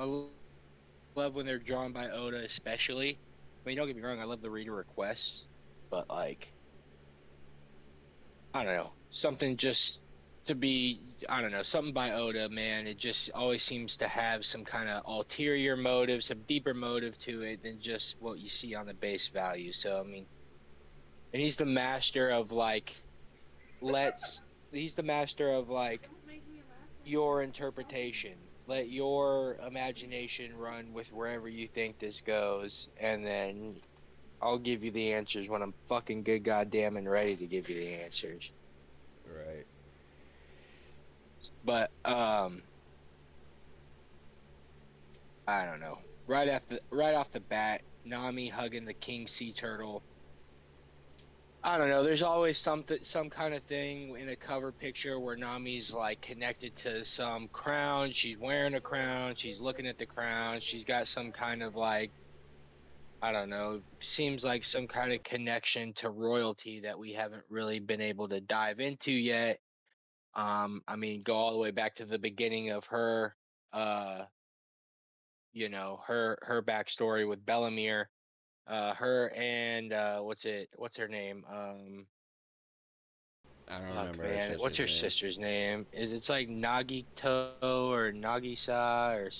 love when they're drawn by Oda, especially. I mean, don't get me wrong, I love the reader requests, but like, I don't know, something just to be, I don't know, something by Oda, man. It just always seems to have some kind of ulterior motive, some deeper motive to it than just what you see on the base value. So, I mean, and he's the master of like, let's, he's the master of like Don't make me laugh like your that. I'm talking. interpretation. Let your imagination run with wherever you think this goes, and then I'll give you the answers when I'm fucking good goddamn and ready to give you the answers. Right. But I don't know. Right off the bat, Nami hugging the king sea turtle. I don't know. There's always something, some kind of thing in a cover picture where Nami's like connected to some crown. She's wearing a crown. She's looking at the crown. She's got some kind of like, I don't know, seems like some kind of connection to royalty that we haven't really been able to dive into yet. I mean, go all the way back to the beginning of her, uh, her backstory with Bellamere, her and what's her name? I don't Fuck, remember her man, what's sister's her name. sister's name? It's like Nagito or Nagisa or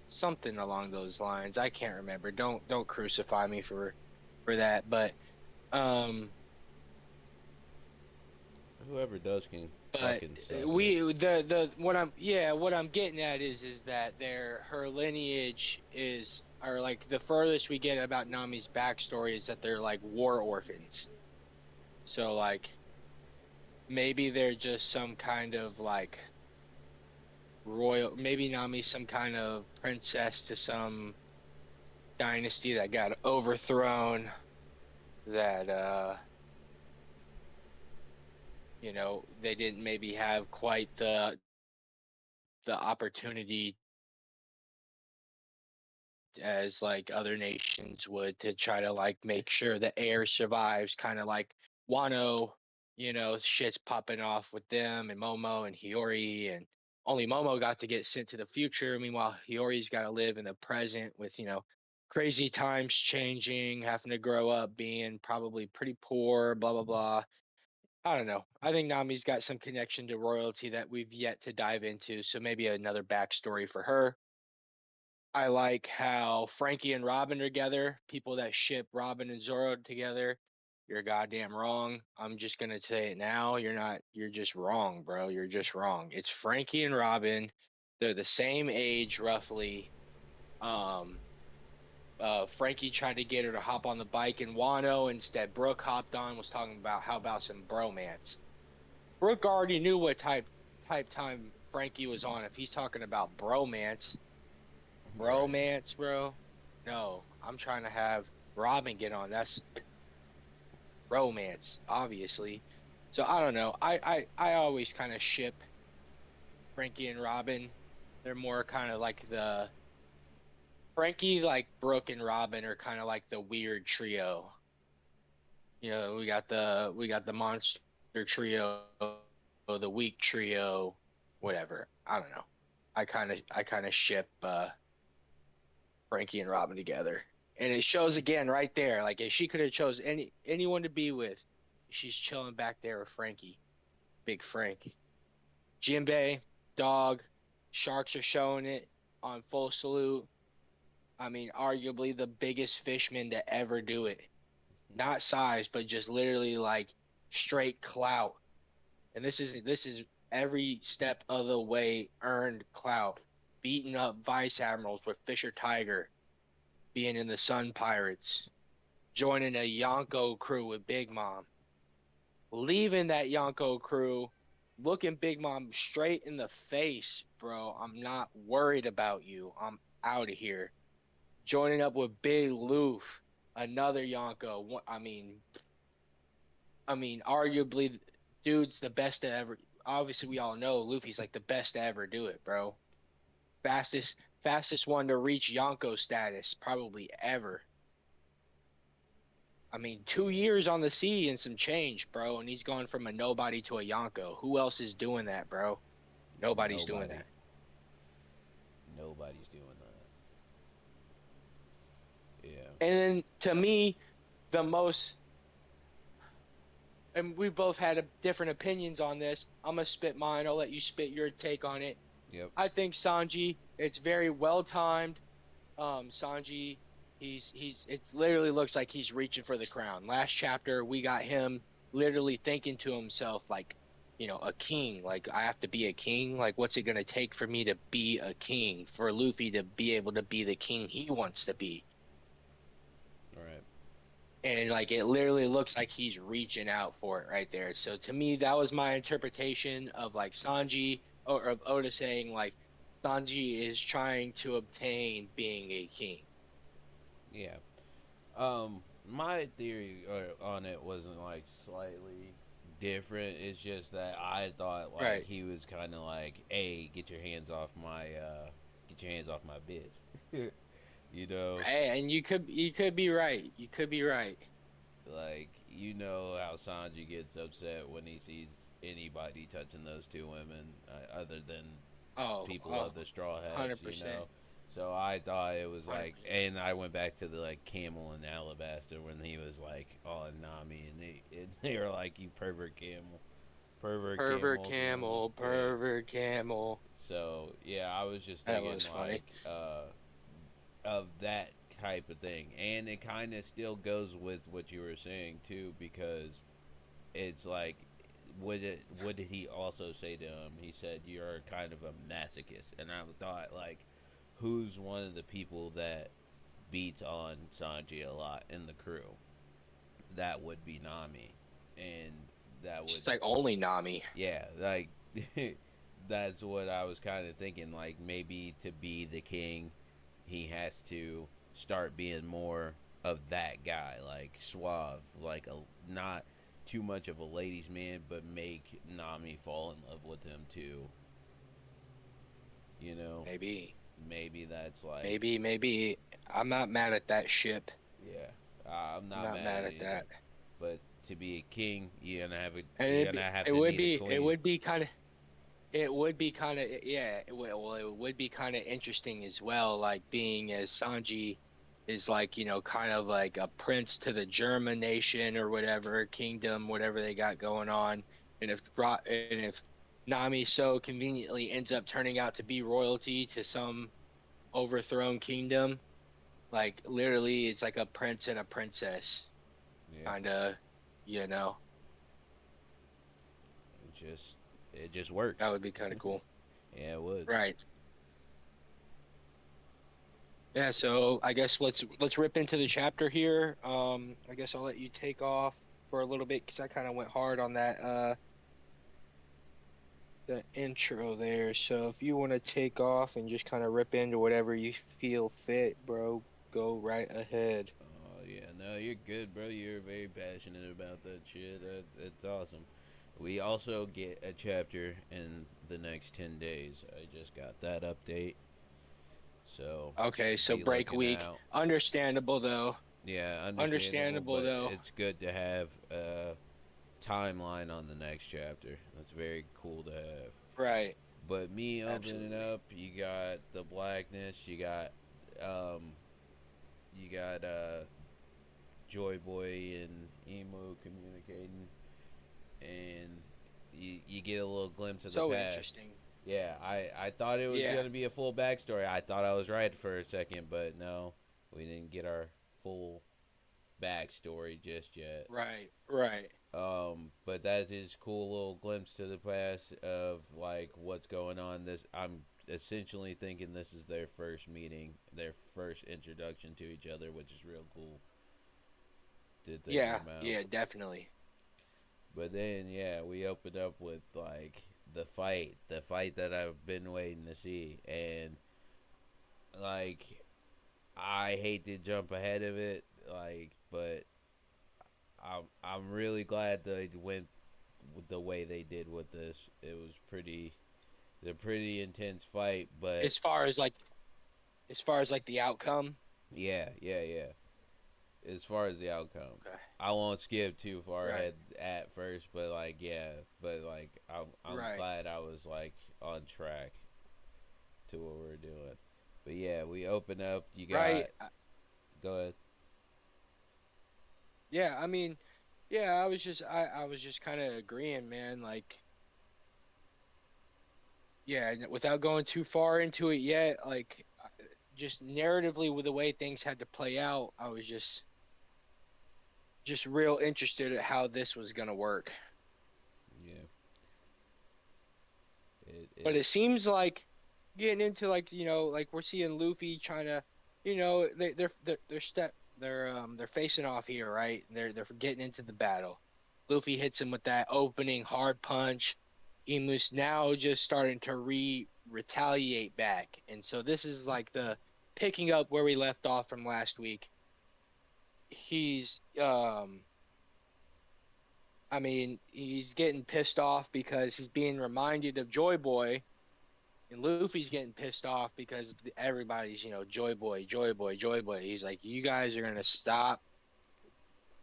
something along those lines. I can't remember. Don't crucify me for that, but um. Whoever does can But fucking suck it. we the what I'm getting at is that her lineage is or like the furthest we get about Nami's backstory is that they're like war orphans. So like maybe they're just some kind of like royal, maybe Nami's some kind of princess to some dynasty that got overthrown, that they didn't maybe have quite the opportunity as like other nations would to try to like make sure the heir survives, kind of like Wano, shit's popping off with them and Momo and Hiyori, and only Momo got to get sent to the future. Meanwhile, Hiyori's got to live in the present with, crazy times changing, having to grow up being probably pretty poor, blah blah blah. I don't know. I think Nami's got some connection to royalty that we've yet to dive into, so maybe another backstory for her. I like how Frankie and Robin are together. People that ship Robin and Zoro together, you're goddamn wrong. I'm just gonna say it now. You're not. You're just wrong, bro. You're just wrong. It's Frankie and Robin. They're the same age, roughly. Um, Frankie tried to get her to hop on the bike in Wano. Instead, Brooke hopped on. Was talking about how about some bromance. Brooke already knew what type time Frankie was on. If he's talking about bromance, Right. Bromance, bro. No, I'm trying to have Robin get on. That's romance, obviously. So I don't know. I always kind of ship Frankie and Robin. They're more kind of like the Frankie, like Brooke and Robin are kind of like the weird trio. We got the monster trio, the weak trio, whatever. I don't know. I kind of ship Frankie and Robin together. And it shows again right there. Like if she could have chose anyone to be with, she's chilling back there with Frankie, Big Frank. Jinbei, dog, sharks are showing it on Full Salute. I mean, arguably the biggest fishman to ever do it. Not size, but just literally like straight clout. And this is every step of the way earned clout. Beating up vice admirals with Fisher Tiger, being in the Sun Pirates, joining a Yonko crew with Big Mom, leaving that Yonko crew, looking Big Mom straight in the face, bro. I'm not worried about you. I'm out of here. Joining up with Big Loof, another Yonko. I mean, arguably, dude's the best to ever. Obviously, we all know Luffy's like the best to ever do it, bro. Fastest one to reach Yonko status probably ever. I mean, 2 years on the sea and some change, bro, and he's gone from a nobody to a Yonko. Who else is doing that, bro? Nobody's doing Nobody. that. Nobody's doing that. Yeah. And then to me, the most, and we both had different opinions on this. I'm gonna spit mine. I'll let you spit your take on it. Yep. I think Sanji, it's very well timed. Sanji, it literally looks like he's reaching for the crown. Last chapter, we got him literally thinking to himself like, a king. Like I have to be a king. Like what's it gonna take for me to be a king? For Luffy to be able to be the king he wants to be. Right. And like it literally looks like he's reaching out for it right there. So to me, that was my interpretation of like Sanji or of Oda saying like Sanji is trying to obtain being a king. Yeah. My theory on it wasn't like slightly different. It's just that I thought like Right. he was kind of like, "Hey, get your hands off my bitch." you know, And you could be right. You could be right. like you know how Sanji gets upset when he sees anybody touching those two women, other than Oh, people of oh, the Straw Hats, 100%. So I thought it was like, 100%. and I went back to the like Camel and Alabaster when he was like on Nami, and they were like, "You pervert Pervert camel, camel." camel, Yeah. pervert camel. So yeah, I was just That thinking was funny. like of that type of thing, and it kind of still goes with what you were saying too, because it's like what did he also say to him? He said you're kind of a masochist, and I thought like, who's one of the people that beats on Sanji a lot in the crew? That would be Nami, and that would It's like only Nami. yeah, like that's what I was kind of thinking. Like maybe to be the king, he has to start being more of that guy, like suave, like a not too much of a ladies' man, but make Nami fall in love with him too. You know, Maybe. maybe that's like, Maybe. I'm not mad at that ship. yeah, I'm I'm not not mad at mad it at either. that. But to be a king, And you're gonna have it to would need a be it queen. would be kind of it would be kind of yeah, well it would be kind of interesting as well, like being as Sanji is like, kind of like a prince to the German nation or whatever, kingdom, whatever they got going on. And if Nami so conveniently ends up turning out to be royalty to some overthrown kingdom, like literally it's like a prince and a princess Yeah, kind of, you know. it just it just That works. would be kind of cool. Yeah, it would. Right. Yeah, so I guess let's rip into the chapter here. I guess I'll let you take off for a little bit because I kind of went hard on that the intro there. So if you want to take off and just kind of rip into whatever you feel fit, bro, go right ahead. Oh yeah, no, you're good, bro. You're very passionate about that shit. That's awesome. We also get a chapter in the next 10 days. I just got that update, so Okay, so be break looking week. out. Understandable though. Yeah, understandable, Understandable but though. it's good to have a timeline on the next chapter. That's very cool to have. Right. But me opening Absolutely. up, you got the blackness, um, you got Joy Boy and Emu communicating, and you get a little glimpse of the So past. interesting. Yeah, I thought it was Yeah. gonna be a full backstory. I thought I was right for a second, but no, we didn't get our full backstory just yet. Right. Right. But that is cool little glimpse to the past of like what's going on. This I'm essentially thinking this is their first meeting, their first introduction to each other, which is real cool to thinking Yeah. about. Yeah, definitely. But then yeah, we opened up with like the fight that I've been waiting to see, and like I hate to jump ahead of it, like, but I'm really glad they went with the way they did with this. It was a pretty intense fight, but As far as like the outcome. yeah, yeah, yeah. As far as the outcome, Okay. I won't skip too far Right. ahead at first, but like yeah, but like I'm Right. glad I was like on track. to what we're doing. But yeah, we open up. You right? got go ahead. Yeah, I mean, yeah, I was just kind of agreeing, man. Like, yeah, without going too far into it yet, like, just narratively with the way things had to play out, I was just real interested at how this was gonna work. Yeah, But it it seems like getting into like like we're seeing Luffy trying to, they're facing off here, right? They're getting into the battle. Luffy hits him with that opening hard punch. Imu's now just starting to retaliate back, and so this is like the picking up where we left off from last week. He's I mean, he's getting pissed off because he's being reminded of Joy Boy. And Luffy's getting pissed off because everybody's, Joy Boy, Joy Boy, Joy Boy. He's like, you guys are gonna stop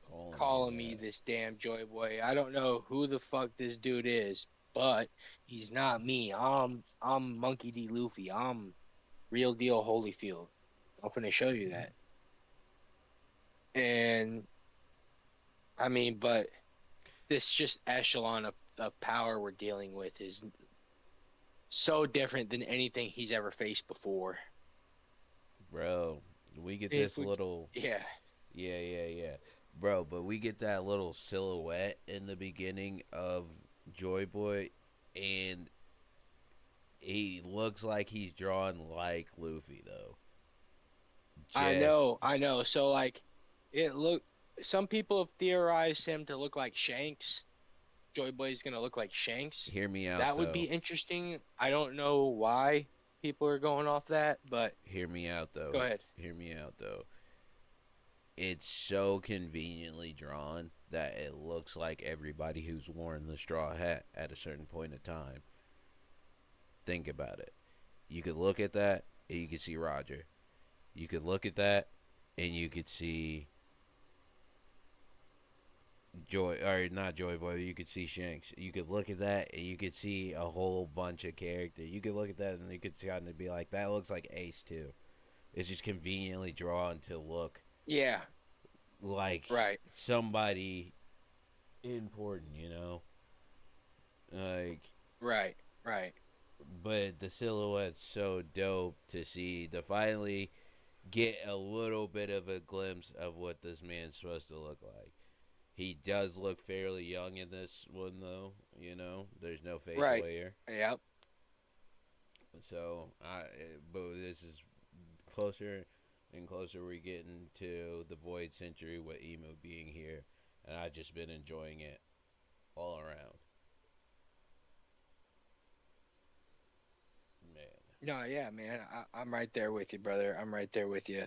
calling me calling me that. this damn Joy Boy. I don't know who the fuck this dude is, but he's not me. I'm Monkey D. Luffy. I'm real deal Holyfield. I'm gonna show you that. And I mean, but this just echelon of power we're dealing with is so different than anything he's ever faced before. Bro, we get If this we, little yeah, yeah. Bro, but we get that little silhouette in the beginning of Joy Boy and he looks like he's drawn like Luffy though. Just I know. So like, it look. Some people have theorized him to look like Shanks. Joy Boy's gonna look like Shanks. hear me out That would be though. interesting. I don't know why people are going off that, but Hear me out go though. ahead. Hear me out though. It's so conveniently drawn that it looks like everybody who's worn the straw hat at a certain point in time. Think about it. You could look at that and you could see Roger. You could look at that and you could see Joy or not Joy Boy. You could see Shanks. You could look at that and you could see a whole bunch of characters. You could look at that and you could kind of be like, that looks like Ace too. It's just conveniently drawn to look Yeah, like right, somebody important, you know? Like, right, right. but the silhouette's so dope to see to finally get a little bit of a glimpse of what this man's supposed to look like. He does look fairly young in this one, though. You know, there's no facial Right. hair, Yep. so but this is closer and closer we're getting to the Void Century with Emu being here, and I've just been enjoying it all around. Man, No, yeah, man. I'm right there with you, brother. I'm right there with you.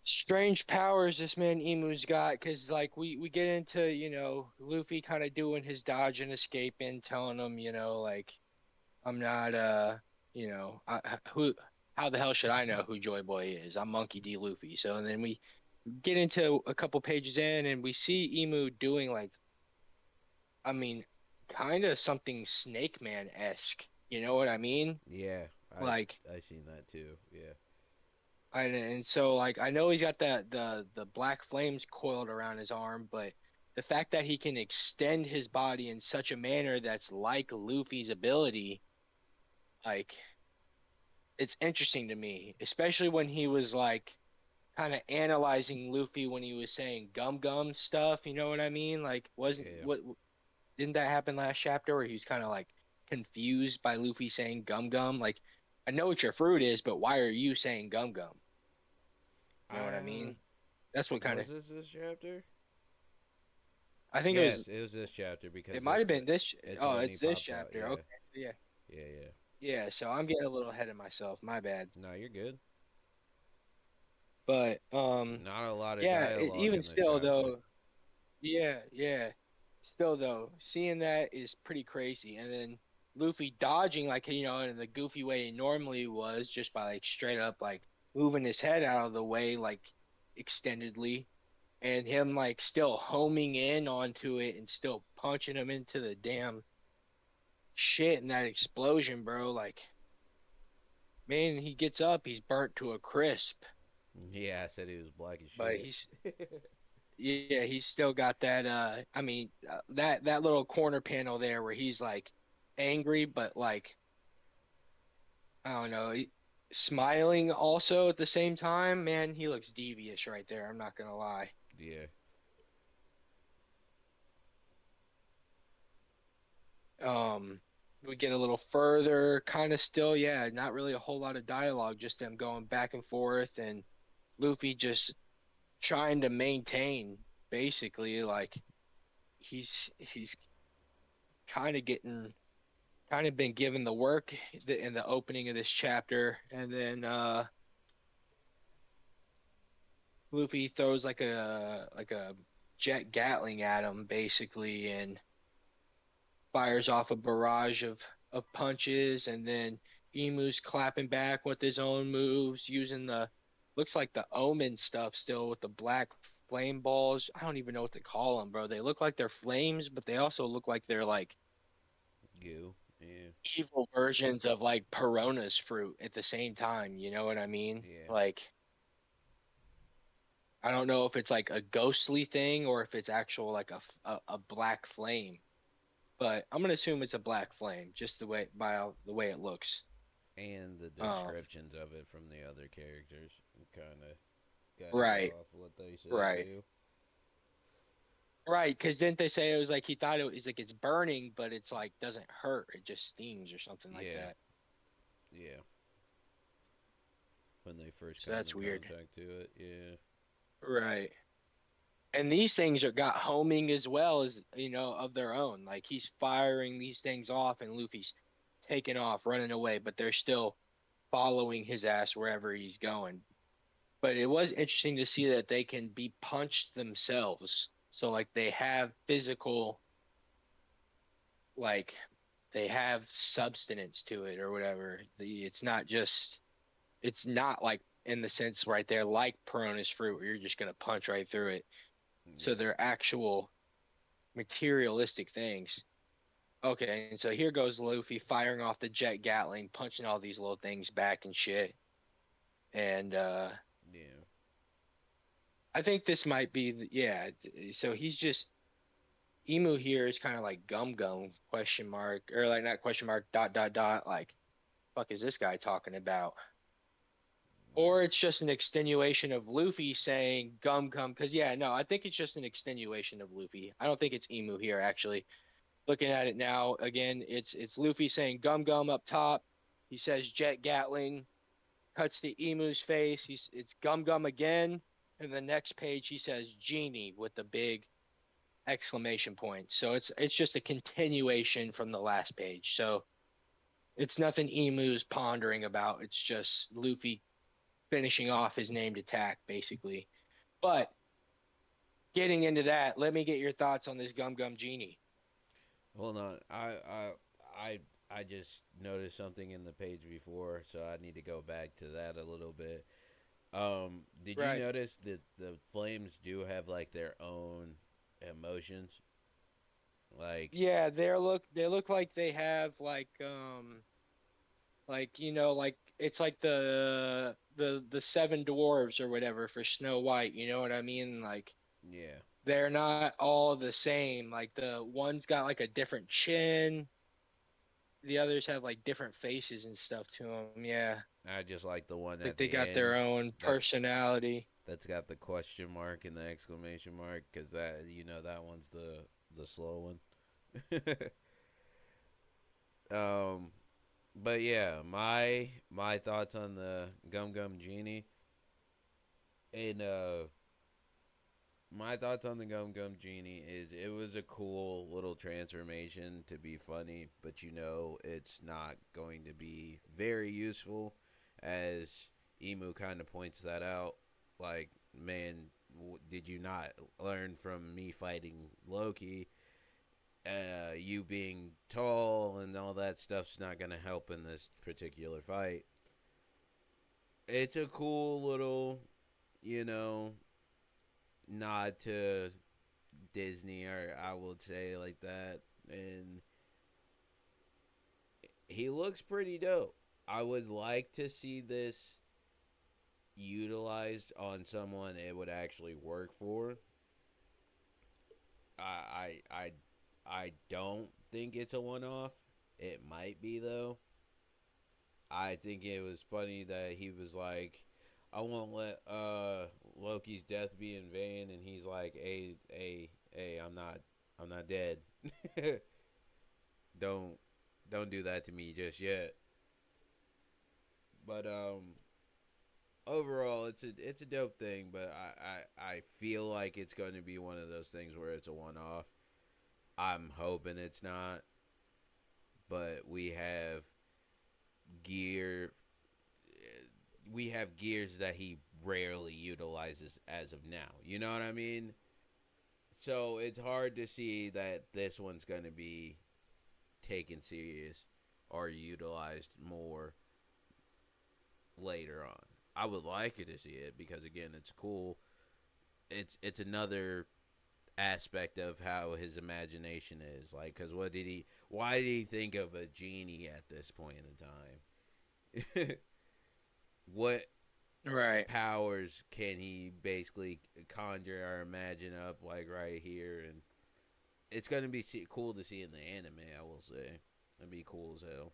Strange powers this man Emu's got, because like we get into Luffy kind of doing his dodge and escaping, telling him like I'm not who how the hell should I know who Joy Boy is? I'm Monkey D. Luffy. So and then we get into a couple pages in and we see Emu doing like, I mean, kind of something Snake Man esque. You know what I mean? yeah, Like, I seen that too. Yeah, and so like I know he's got the black flames coiled around his arm, but the fact that he can extend his body in such a manner that's like Luffy's ability, like it's interesting to me, especially when he was like kind of analyzing Luffy when he was saying gum gum stuff, you know what I mean? Like wasn't yeah. what didn't that happen last chapter where he's kind of like confused by Luffy saying gum gum? Like I know what your fruit is, but why are you saying gum gum? You know what I Uh, mean? That's what kind of was this chapter? I think Yes, it was this chapter it because might have been this. it's Oh, when he it's this pops out. chapter. Yeah, Okay. Yeah. yeah. Yeah. So I'm getting a little ahead of myself. My bad. No, you're good. But Not a lot of yeah. dialogue Even in this still chapter. though, yeah, yeah. Still though, seeing that is pretty crazy. And then Luffy dodging like in the goofy way he normally was, just by like straight up like moving his head out of the way like extendedly, and him like still homing in onto it and still punching him into the damn shit in that explosion, bro. Like, man, he gets up, he's burnt to a crisp, Yeah, I said he was black as but shit. yeah, he's still got that. I mean, that little corner panel there where he's like angry, but like I don't know, smiling also at the same time. Man, he looks devious right there. I'm not gonna lie. Yeah. Um, we get a little further, kind of still, yeah, not really a whole lot of dialogue, just them going back and forth, and Luffy just trying to maintain, basically, like he's kind of getting kind of been given the work in the opening of this chapter, and then Luffy throws like a jet Gatling at him, basically, and fires off a barrage of punches, and then Emu's clapping back with his own moves using the looks like the Omen stuff still with the black flame balls. I don't even know what to call them, bro. They look like they're flames, but they also look like they're like You. Yeah. evil versions of like Perona's fruit at the same time. You know what I mean? Yeah. Like I don't know if it's like a ghostly thing or if it's actual like a black flame, but I'm gonna assume it's a black flame just the way it looks. And the Um, descriptions of it from the other characters kind of got to go right, off what they said right, too. right. Because didn't they say it was like he thought it was like it's burning, but it's like doesn't hurt, it just stings or something like Yeah. that. Yeah. When they first So come that's in weird. contact to it. Yeah. Right. And these things are got homing as well as of their own. Like he's firing these things off, and Luffy's taking off, running away, but they're still following his ass wherever he's going. But it was interesting to see that they can be punched themselves. So like they have physical, like they have substance to it or whatever. It's not like in the sense right there like Perona's fruit where you're just gonna punch right through it. So Yeah. they're actual materialistic things. Okay, and so here goes Luffy firing off the jet Gatling, punching all these little things back and shit. And Yeah. I think this might be yeah. So he's just Emu here is kind of like Gum Gum question mark or like not question mark dot dot dot like fuck is this guy talking about? Right. Or it's just an extenuation of Luffy saying Gum Gum because yeah, no, I think it's just an extenuation of Luffy. I don't think it's Emu here actually. Looking at it now again, it's Luffy saying Gum Gum up top. He says Jet Gatling, cuts to Emu's face. It's Gum Gum again. And the next page he says Genie with the big exclamation point. So it's just a continuation from the last page. So it's nothing Emu's pondering about. It's just Luffy finishing off his named attack, basically. But getting into that, let me get your thoughts on this Gum Gum Genie. Hold on. I I just noticed something in the page before, so I need to go back to that a little bit. Did you Right. notice that the flames do have like their own emotions? Like, Yeah, they look like they have like like it's like the seven dwarves or whatever for Snow White, you know what I mean? Like yeah. they're not all the same. Like the one's got like a different chin, the others have like different faces and stuff to them. Yeah. I just like the one Like at they the got end. their own That's personality. that's got the question mark and the exclamation mark because that that one's the slow one. um, but yeah, my thoughts on the Gum Gum Genie and my thoughts on the Gum Gum Genie is it was a cool little transformation to be funny, but it's not going to be very useful, as Emu kind of points that out. Like, man, did you not learn from me fighting Loki? You being tall and all that stuff's not going to help in this particular fight. It's a cool little, you know, nod to Disney, or I would say like that. And he looks pretty dope. I would like to see this utilized on someone it would actually work for. I I I, I don't think it's a one off. It might be though. I think it was funny that he was like, "I won't let Loki's death be in vain," and he's like, "Hey, I'm not dead. don't, don't do that to me just yet." But overall, it's a dope thing. But I feel like it's going to be one of those things where it's a one off. I'm hoping it's not, but gear we have gears that he rarely utilizes as of now. You know what I mean? So it's hard to see that this one's going to be taken serious or utilized more later on. I would like it to see it because again, it's cool. It's another aspect of how his imagination is like. Because what did he? Why did he think of a genie at this point in time? What Right. powers can he basically conjure or imagine up like right here? And it's gonna be cool to see in the anime. I will say, it'd be cool as hell.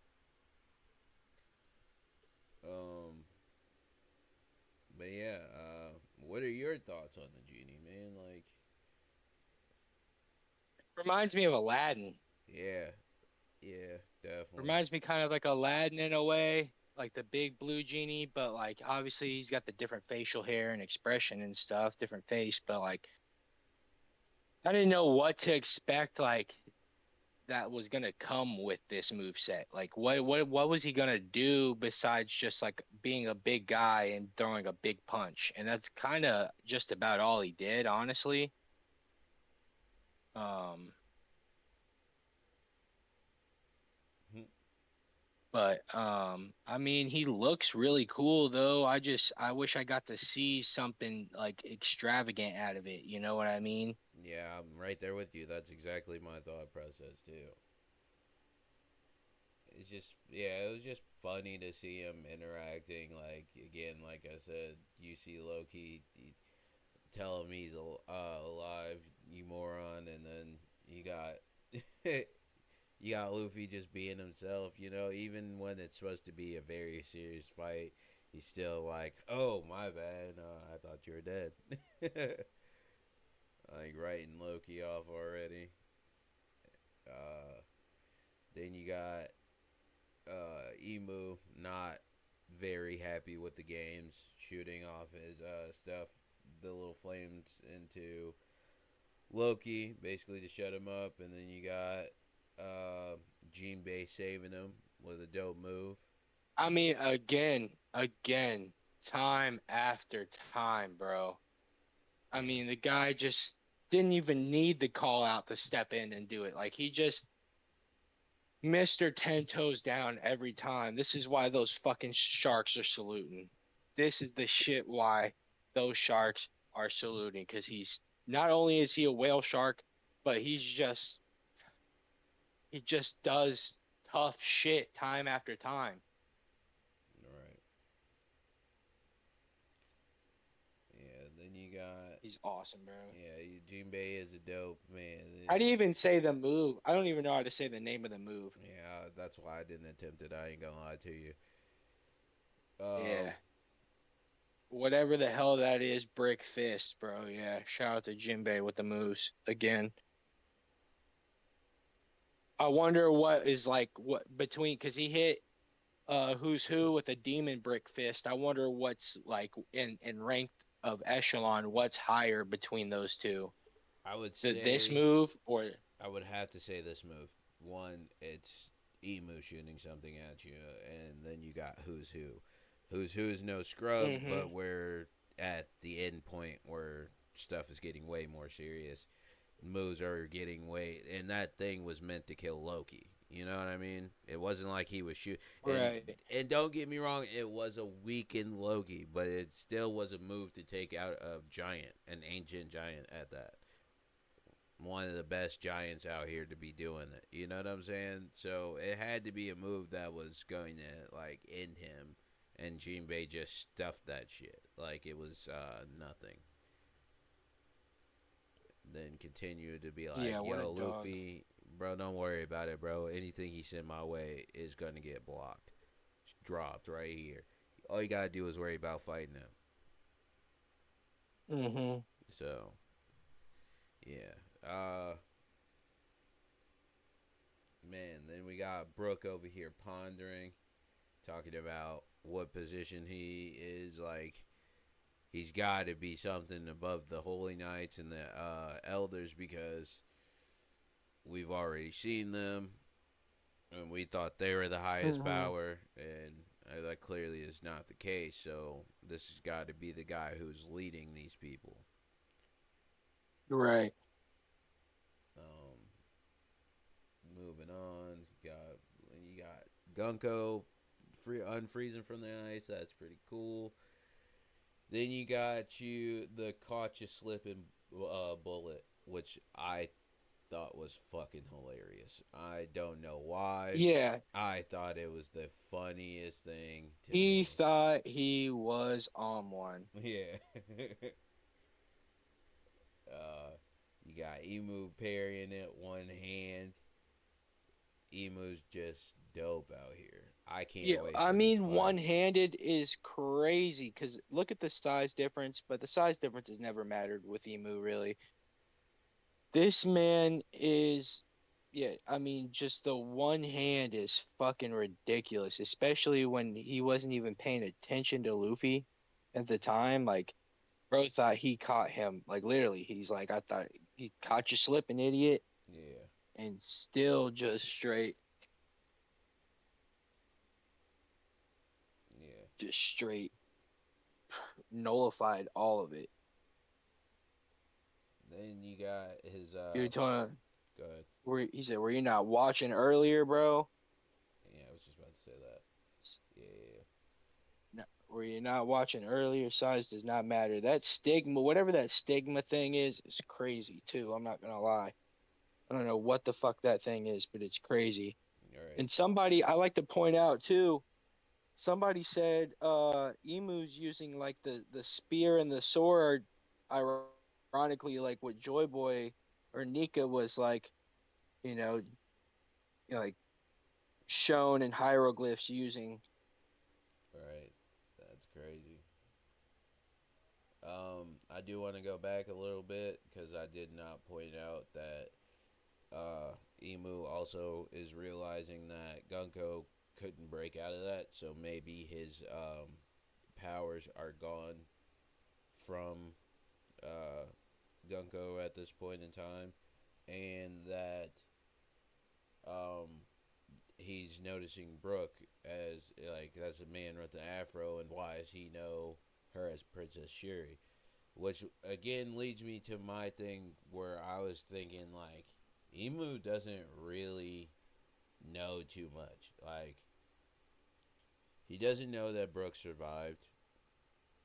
Um, but yeah, what are your thoughts on the genie, man? Like, Reminds me of Aladdin. yeah, yeah, definitely. Reminds me kind of like Aladdin in a way, like the big blue genie, but like obviously he's got the different facial hair and expression and stuff, different face, but like I didn't know what to expect like that was gonna come with this move set. Like what was he gonna do besides just like being a big guy and throwing a big punch? And that's kind of just about all he did, honestly. Um, but I mean, he looks really cool though. I wish I got to see something like extravagant out of it. You know what I mean? Yeah, I'm right there with you. That's exactly my thought process too. It's just yeah, it was just funny to see him interacting. Like again, like I said, you see Loki tell him he's alive, you moron, and then you got you got Luffy just being himself. You know, even when it's supposed to be a very serious fight, he's still like, "Oh my bad, I thought you were dead." Like writing Loki off already. Uh, then you got Emu not very happy with the games, shooting off his stuff, the little flames into Loki, basically to shut him up. And then you got Jinbei saving him with a dope move. I mean, again, time after time, bro. I Yeah, mean, the guy just didn't even need the call out to step in and do it. Like he just Mr. 10 toes down every time. This is why those fucking sharks are saluting. This is the shit why those sharks are saluting because he's not only is he a whale shark, but he just does tough shit time after time. right. Yeah, then you got He's awesome, bro. yeah, Jinbei is a dope man. How do you even say the move? I don't even know how to say the name of the move. Yeah, that's why I didn't attempt it. I ain't gonna lie to you. Yeah. Um, Whatever the hell that is, brick fist, bro. Yeah. Shout out to Jinbei with the moves again. I wonder what is like what between because he hit who's who with a demon brick fist. I wonder what's like in rank of echelon, what's higher between those two. I would This say move or I would have to say this move. One, it's Emu shooting something at you, and then you got Who's Who. Who's Who's no scrub, hmm but we're at the end point where stuff is getting way more serious. Moves are getting way, and that thing was meant to kill Loki. You know what I mean? It wasn't like he was shoot, right. and don't get me wrong, it was a weakened Loki, but it still was a move to take out a giant, an ancient giant at that. one of the best giants out here to be doing it. You know what I'm saying? So it had to be a move that was going to like end him, and Jinbei just stuffed that shit like it was nothing. Then continued to be like, Yeah, what a "Yo, dog. Luffy, bro, don't worry about it, bro. Anything he sent my way is gonna get blocked, it's dropped right here. All you gotta do is worry about fighting him." Mm-hmm. So yeah, uh, man. Then we got Brook over here pondering, talking about what position he is. Like he's got to be something above the Holy Knights and the Elders because we've already seen them, and we thought they were the highest Mm-hmm. power, and that clearly is not the case. So this has got to be the guy who's leading these people. Right. Um, Moving on, you got Gunko free unfreezing from the ice. That's pretty cool. Then you got the caught you slipping bullet, which I thought was fucking hilarious. I don't know why. Yeah, I thought it was the funniest thing to he me. thought he was on one. Yeah. uh, you got Emu parrying it one hand. Emu's just dope out here. I can't Yeah, wait I for these mean, fights. one-handed is crazy because look at the size difference, but the size difference has never mattered with Emu, really. This man is, yeah, I mean, just the one hand is fucking ridiculous, especially when he wasn't even paying attention to Luffy at the time. Like, bro thought he caught him. Like, literally, he's like, I thought he caught you slipping, idiot, Yeah, and still just straight, yeah. just straight nullified all of it. Then you got his You're telling, go ahead. he said, were you not watching earlier, bro? Yeah, I was just about to say that. Yeah, No, were you not watching earlier? Size does not matter. That stigma, whatever that stigma thing is crazy too. I'm not gonna lie. I don't know what the fuck that thing is, but it's crazy. all right. And somebody I like to point out too, somebody said Emu's using like the spear and the sword, ironically, like what Joy Boy or Nika was like, you know, like shown in hieroglyphs using. All right. That's crazy. I do want to go back a little bit because I did not point out that Emu also is realizing that Gunko couldn't break out of that, so maybe his powers are gone from uh, Gunko at this point in time, and that um, he's noticing Brooke as like that's a man with an afro, and why does he know her as Princess Shuri? Which again leads me to my thing where I was thinking like Emu doesn't really know too much. Like he doesn't know that Brooke survived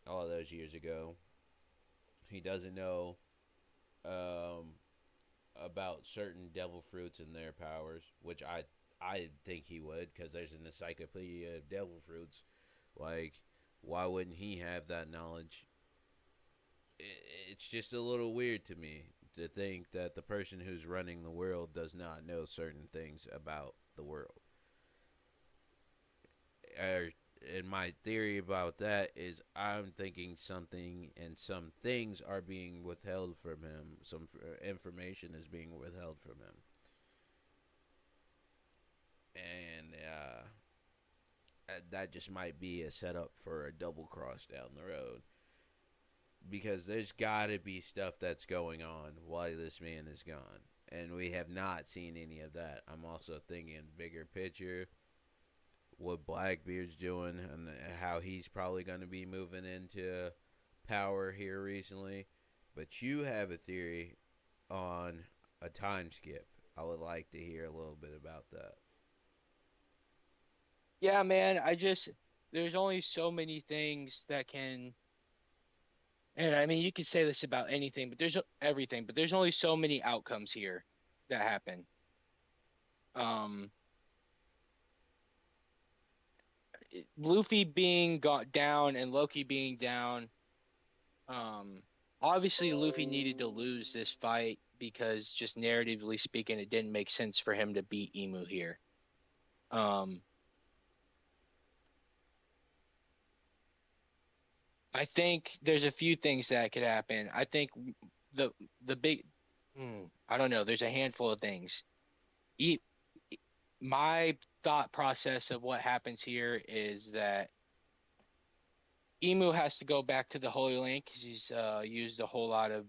all those years ago. He doesn't know um, about certain devil fruits and their powers, which I think he would because there's an encyclopedia of devil fruits. Like, why wouldn't he have that knowledge? It's just a little weird to me to think that the person who's running the world does not know certain things about the world. Er, and my theory about that is I'm thinking something and some things are being withheld from him. Some information is being withheld from him. And that just might be a setup for a double cross down the road. Because there's got to be stuff that's going on while this man is gone. And we have not seen any of that. I'm also thinking bigger picture, what Blackbeard's doing and how he's probably going to be moving into power here recently. But you have a theory on a time skip. I would like to hear a little bit about that. Yeah, man, I just there's only so many things that can And I mean, you could say this about anything, but everything, but there's only so many outcomes here that happen. Um, Luffy being got down and Loki being down. Um, Obviously Luffy needed to lose this fight because just narratively speaking, it didn't make sense for him to beat Emu here. Um, I think there's a few things that could happen. I think the the big, I don't know. There's a handful of things. E My thought process of what happens here is that Emu has to go back to the Holy Land because he's used a whole lot of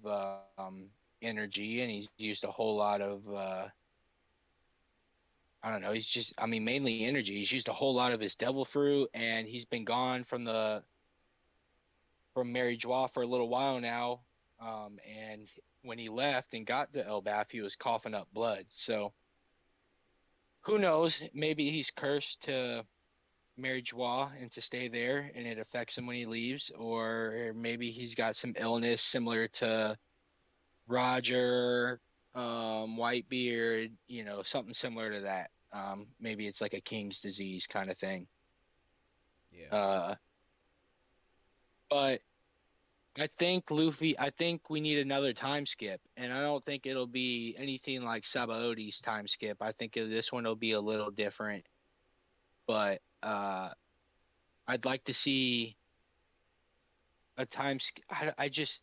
energy and he's used a whole lot of I don't know. He's just, I mean, mainly energy. He's used a whole lot of his devil fruit, and he's been gone from Mary Joie for a little while now. And when he left and got to Elbaf, he was coughing up blood. So who knows? Maybe he's cursed to Mary Joie and to stay there, and it affects him when he leaves, or maybe he's got some illness similar to Roger, Whitebeard, something similar to that. Maybe it's like a king's disease kind of thing. Yeah. Uh, but I think we need another time skip, and I don't think it'll be anything like Sabaodi's time skip. I think this one will be a little different, but I'd like to see a time skip. I just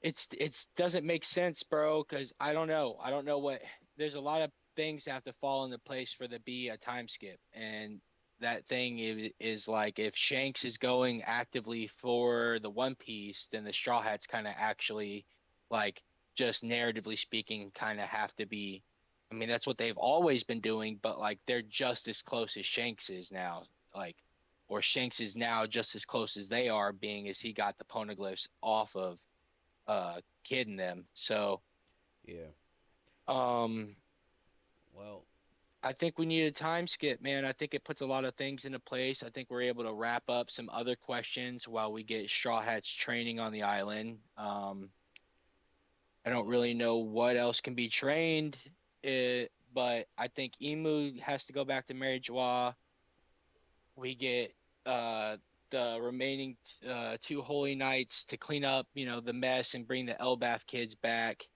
it's doesn't make sense, bro, because I don't know. I don't know what there's a lot of things that have to fall into place for the be a time skip. And that thing is like if Shanks is going actively for the One Piece, then the Straw Hats kind of actually like just narratively speaking kind of have to be I mean that's what they've always been doing, but like they're just as close as Shanks is now. Like or Shanks is now just as close as they are being as he got the poneglyphs off of Kid in them. So Yeah. um Well, I think we need a time skip, man. I think it puts a lot of things into place. I think we're able to wrap up some other questions while we get Straw Hats training on the island. I don't well, really know what else can be trained, but I think Emu has to go back to Mary Joie. We get uh the remaining two Holy Knights to clean up, the mess and bring the Elbaf kids back.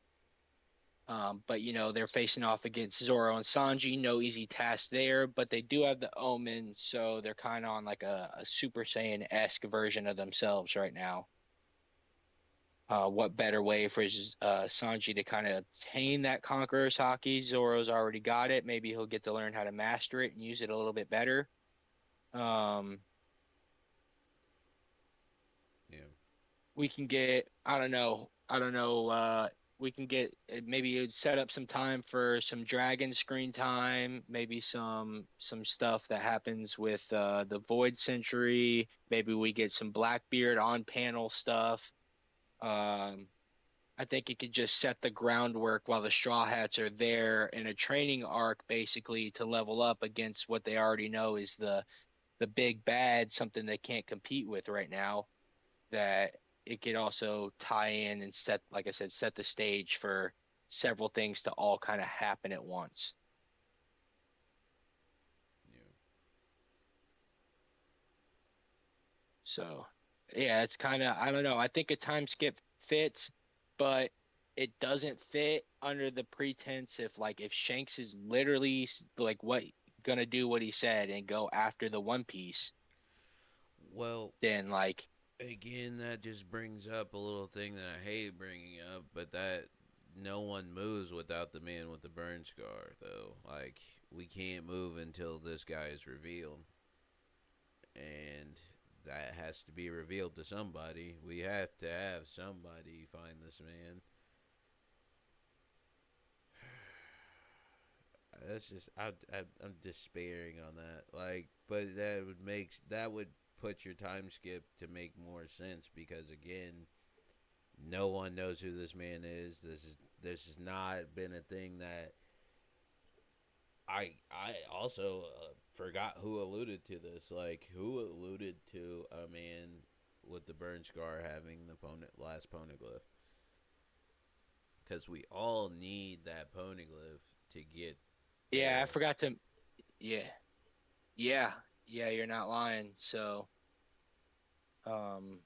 But they're facing off against Zoro and Sanji. No easy task there, but they do have the Omen, so they're kind of on like a Super Saiyan-esque version of themselves right now. What better way for Sanji to kind of attain that Conqueror's Haki? Zoro's already got it. Maybe he'll get to learn how to master it and use it a little bit better. Um, yeah. we can get I don't know we can get maybe it would set up some time for some dragon screen time, maybe some stuff that happens with the Void Century. Maybe we get some Blackbeard on panel stuff. um I think it could just set the groundwork while the Straw Hats are there in a training arc basically to level up against what they already know is the big bad, something they can't compete with right now, that it could also tie in and set, like I said, set the stage for several things to all kind of happen at once. Yeah. So, yeah, it's kind of, I don't know. I think a time skip fits, but it doesn't fit under the pretense if Shanks is literally like what gonna do what he said and go after the One Piece, Well, then like again, that just brings up a little thing that I hate bringing up, but that no one moves without the man with the burn scar, though. Like, we can't move until this guy is revealed. And that has to be revealed to somebody. We have to have somebody find this man. That's just I'm despairing on that. Like, but that would put your time skip to make more sense because again, no one knows who this man is. This has not been a thing that I also forgot who alluded to this. Like, who alluded to a man with the burn scar having the last poneglyph, because we all need that poneglyph to get Yeah, I there. forgot to. Yeah, yeah, yeah. You're not lying. So, um,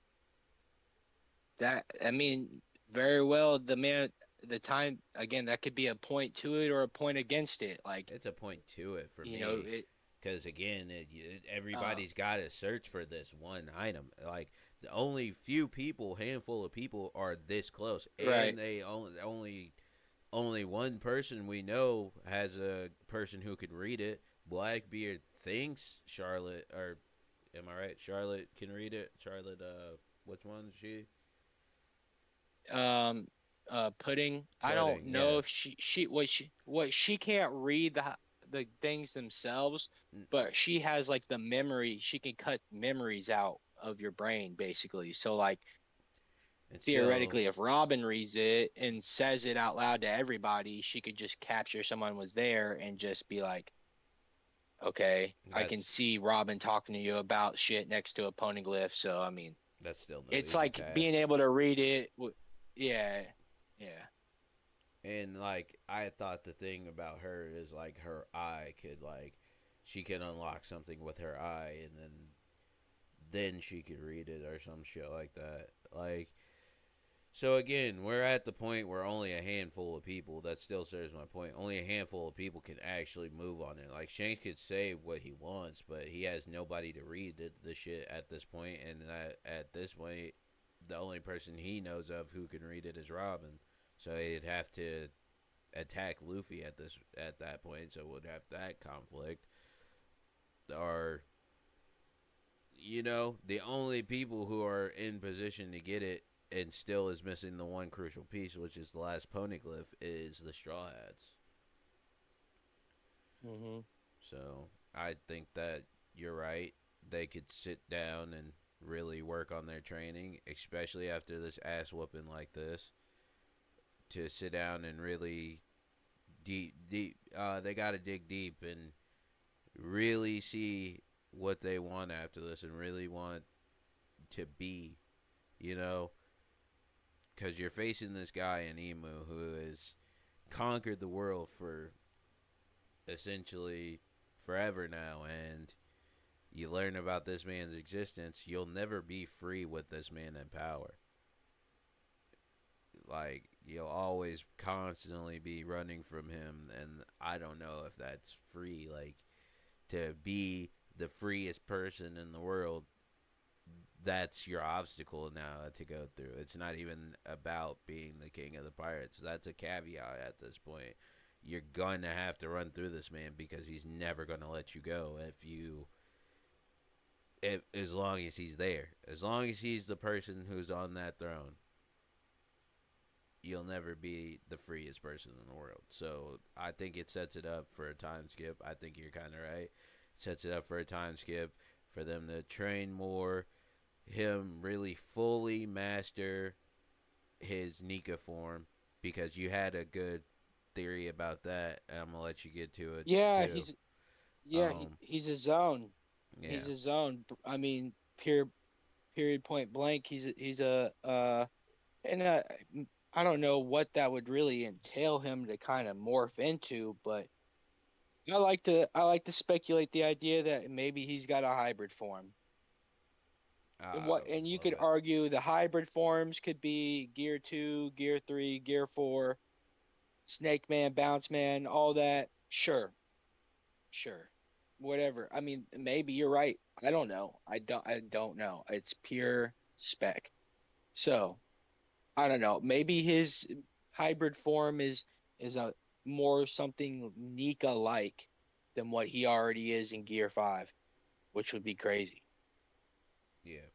that I mean, very well. The time again, that could be a point to it or a point against it. Like, It's a point to it for you know, me, it. because again, Uh, everybody's got to search for this one item. Like the only few people, handful of people, are this close, and right. they only one person we know has a person who could read it. Blackbeard thinks Charlotte, or am I right? Charlotte can read it. Charlotte, which one is she? Um, Pudding. I don't Pudding, know yeah. if she can't read the things themselves, but she has like the memory. She can cut memories out of your brain basically. So like And still, theoretically, if Robin reads it and says it out loud to everybody, she could just capture someone was there and just be like, okay, I can that's see Robin talking to you about shit next to a poneglyph. So I mean, that's still no it's easy like being task. able to read it. Yeah, yeah. And like I thought the thing about her is like her eye could like she could unlock something with her eye and then she could read it or some shit like that. Like so again, we're at the point where only a handful of people, that still serves my point, only a handful of people can actually move on it. Like Shanks could say what he wants, but he has nobody to read the shit at this point, and at this point the only person he knows of who can read it is Robin. So he'd have to attack Luffy at that point, so would have that conflict. Are the only people who are in position to get it and still is missing the one crucial piece, which is the last poneglyph, is the Straw Hats. Hmm. So I think that you're right. They could sit down and really work on their training, especially after this ass whooping like this. To sit down and really deep. They got to dig deep and really see what they want after this and really want to be, you know, because you're facing this guy in Emu who has conquered the world for essentially forever now, and you learn about this man's existence. You'll never be free with this man in power. Like, you'll always constantly be running from him, and I don't know if that's free. Like, to be the freest person in the world, that's your obstacle now to go through. It's not even about being the king of the pirates. That's a caveat at this point. You're going to have to run through this man because he's never going to let you go if as long as he's there. As long as he's the person who's on that throne, you'll never be the freest person in the world. So I think it sets it up for a time skip. I think you're kind of right. It sets it up for a time skip for them to train more, him really fully master his Nika form, because you had a good theory about that. And I'm gonna let you get to it Yeah, too. Um, he's a zone. He's yeah, a zone. I mean, period point blank. He's a and I don't know what that would really entail him to kind of morph into, but I like to speculate the idea that maybe he's got a hybrid form. I And you love could it. argue the hybrid forms could be Gear 2, Gear 3, Gear 4, Snake Man, Bounce Man, all that. Sure, sure. Whatever. I mean, maybe you're right. I don't know. I don't know. It's pure spec. So, I don't know. Maybe his hybrid form is a more something Nika like than what he already is in Gear 5, which would be crazy. Yeah,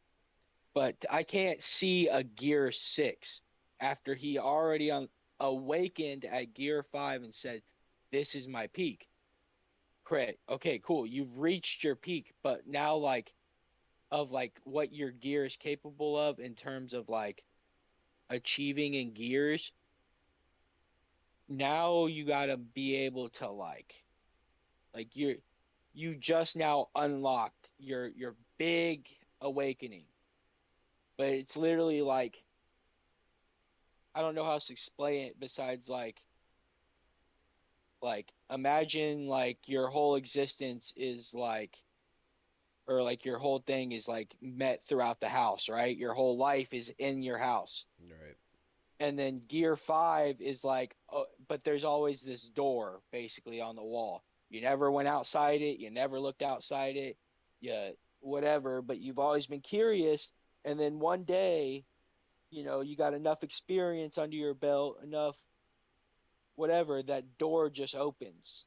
But I can't see a Gear 6 after he already awakened at Gear 5 and said, "This is my peak." Correct. Okay, cool. You've reached your peak, but now like what your gear is capable of in terms of like achieving in gears, now you got to be able to like you just now unlocked your big awakening. but it's literally like I don't know how else to explain it besides like imagine like your whole existence is like or like your whole thing is like met throughout the house, right? Your whole life is in your house. Right. And then gear 5 is like but there's always this door basically on the wall. You never went outside it, you never looked outside it, you whatever, but you've always been curious, and then one day, you got enough experience under your belt, enough whatever, that door just opens.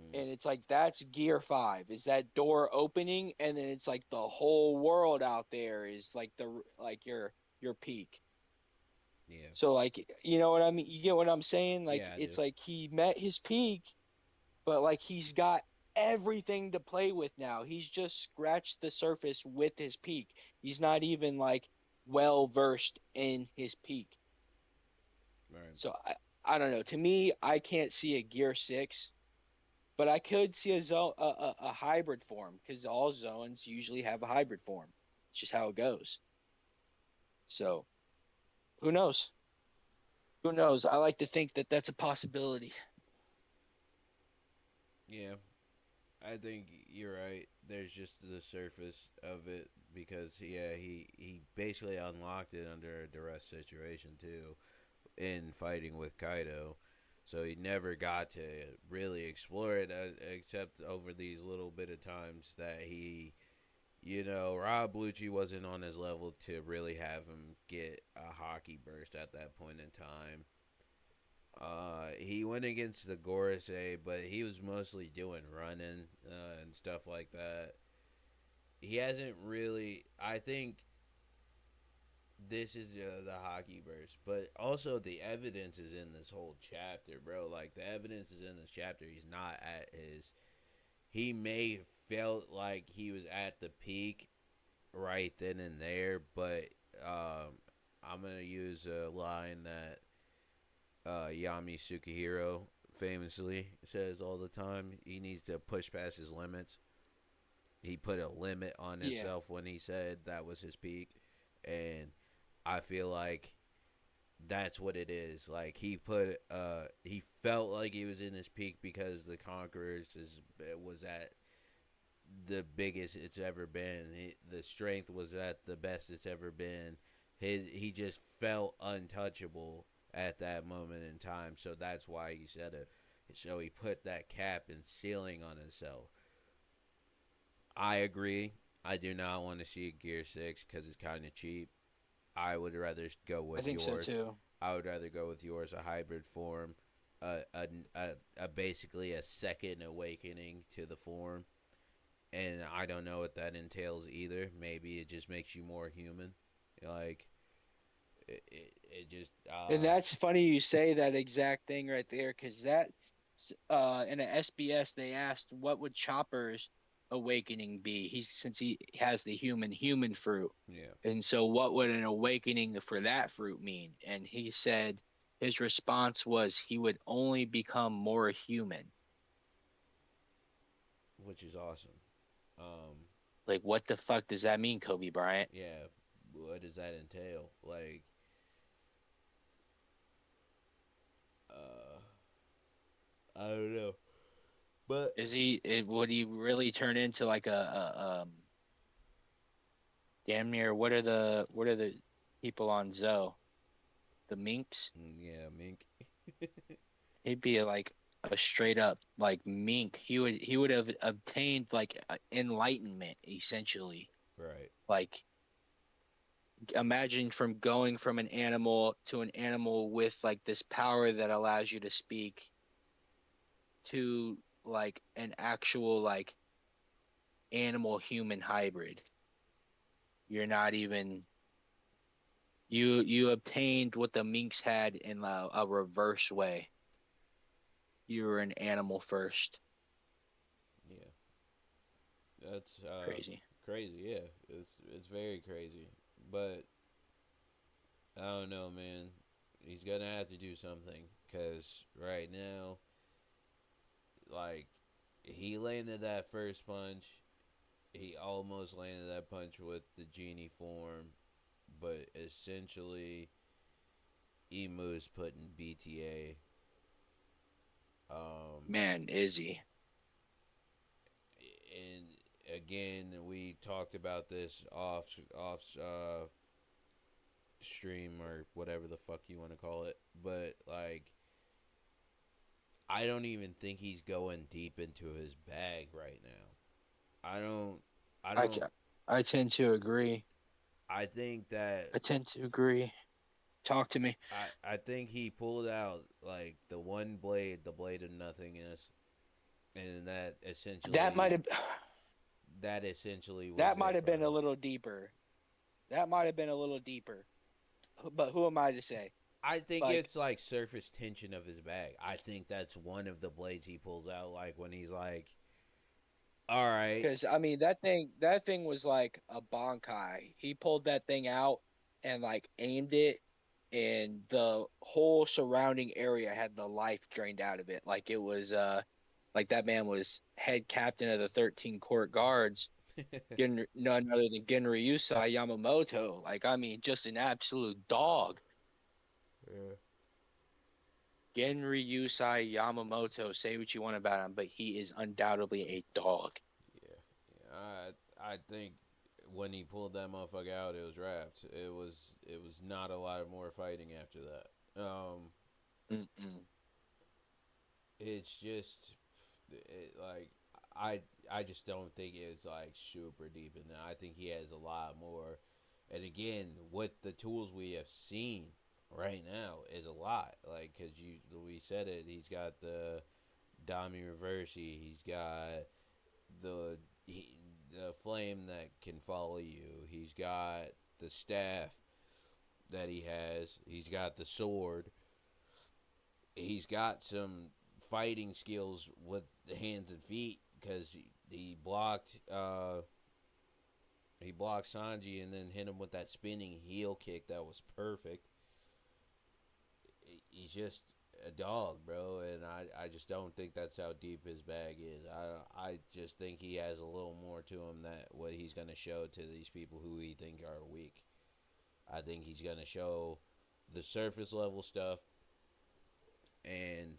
Mm. And it's like that's gear 5 is that door opening, and then it's like the whole world out there is like your peak. Yeah. So like, you know what I mean? You get what I'm saying? Like Yeah, I do. it's like he met his peak, but like he's got everything to play with now. He's just scratched the surface with his peak. He's not even like well versed in his peak. Right. So I don't know. To me, I can't see a gear 6, but I could see a hybrid form because all zones usually have a hybrid form. It's just how it goes. So who knows? Who knows? I like to think that that's a possibility. Yeah. I think you're right. There's just the surface of it because yeah, he basically unlocked it under a duress situation too in fighting with Kaido. So he never got to really explore it except over these little bit of times that Rob Lucci wasn't on his level to really have him get a hockey burst at that point in time. He went against the Gorosei, but he was mostly doing running and stuff like that. He hasn't really. I think this is the hockey burst, but also the evidence is in this whole chapter, bro. Like the evidence is in this chapter. He's not at his. He may felt like he was at the peak right then and there, but I'm gonna use a line that Yami Sukihiro famously says all the time. He needs to push past his limits. He put a limit on Yeah. himself when he said that was his peak, and I feel like that's what it is. Like he felt like he was in his peak because the Conquerors was at the biggest it's ever been. The strength was at the best it's ever been. He just felt untouchable at that moment in time. So that's why he said it. So he put that cap and ceiling on himself. I agree. I do not want to see a Gear 6 because it's kind of cheap. I would rather go I with think so yours. too. I would rather go with yours, a hybrid form, a basically a second awakening to the form. And I don't know what that entails either. Maybe it just makes you more human. Like it just And that's funny you say that exact thing right there, because in a SBS they asked what would Chopper's awakening be. He's since he has the human fruit, yeah, and so what would an awakening for that fruit mean? And he said his response was he would only become more human. which is awesome. Um, Like what the fuck does that mean, Kobe Bryant? yeah, what does that entail? Like, uh, I don't know, but Would he really turn into like a damn near what are the people on Zoe? The minks? yeah, Mink, He'd be like a straight up like mink. He would have obtained like enlightenment essentially. right? Like imagine from going from an animal to an animal with like this power that allows you to speak to like an actual like animal human hybrid. You're not even you obtained what the minks had in a reverse way. You were an animal first. Yeah, that's Crazy. crazy. Yeah, it's very crazy, but I don't know, man. He's gonna have to do something because right now, like, he landed that first punch. he almost landed that punch with the genie form, but essentially Emu's putting BTA. Um, Man, Izzy. and again, we talked about this off stream or whatever the fuck you want to call it, but like I don't even think he's going deep into his bag right now. I don't. I I, don't. ca- I tend to agree. I think that I tend to agree. Talk to me. I think he pulled out like the one blade, the blade of nothingness, and That might have that essentially was that it might have for been a him. little deeper. That might have been a little deeper. But who am I to say? I think Like, it's like surface tension of his bag. I think that's one of the blades he pulls out, like when he's like, "All right, because I mean that thing was like a Bankai. He pulled that thing out and like aimed it, and the whole surrounding area had the life drained out of it. Like it was like that man was head captain of the 13 court guards. None other than Genryusai Yamamoto. Like I mean, just an absolute dog. yeah, Genryusai Yamamoto. Say what you want about him, but he is undoubtedly a dog. yeah, yeah." I think when he pulled that motherfucker out, it was wrapped. It was not a lot of more fighting after that. Mm-mm. It's just like I I just don't think it's like super deep in there. I think he has a lot more. And again, with the tools we have seen right now is a lot. Like because we said it, he's got the Dami Reversi, he's got the the flame that can follow you. He's got the staff that he has. He's got the sword. He's got some fighting skills with the hands and feet because he blocked Sanji and then hit him with that spinning heel kick that was perfect. He's just a dog, bro, and I just don't think that's how deep his bag is. I just think he has a little more to him that what he's gonna show to these people who he think are weak. I think he's gonna show the surface level stuff, and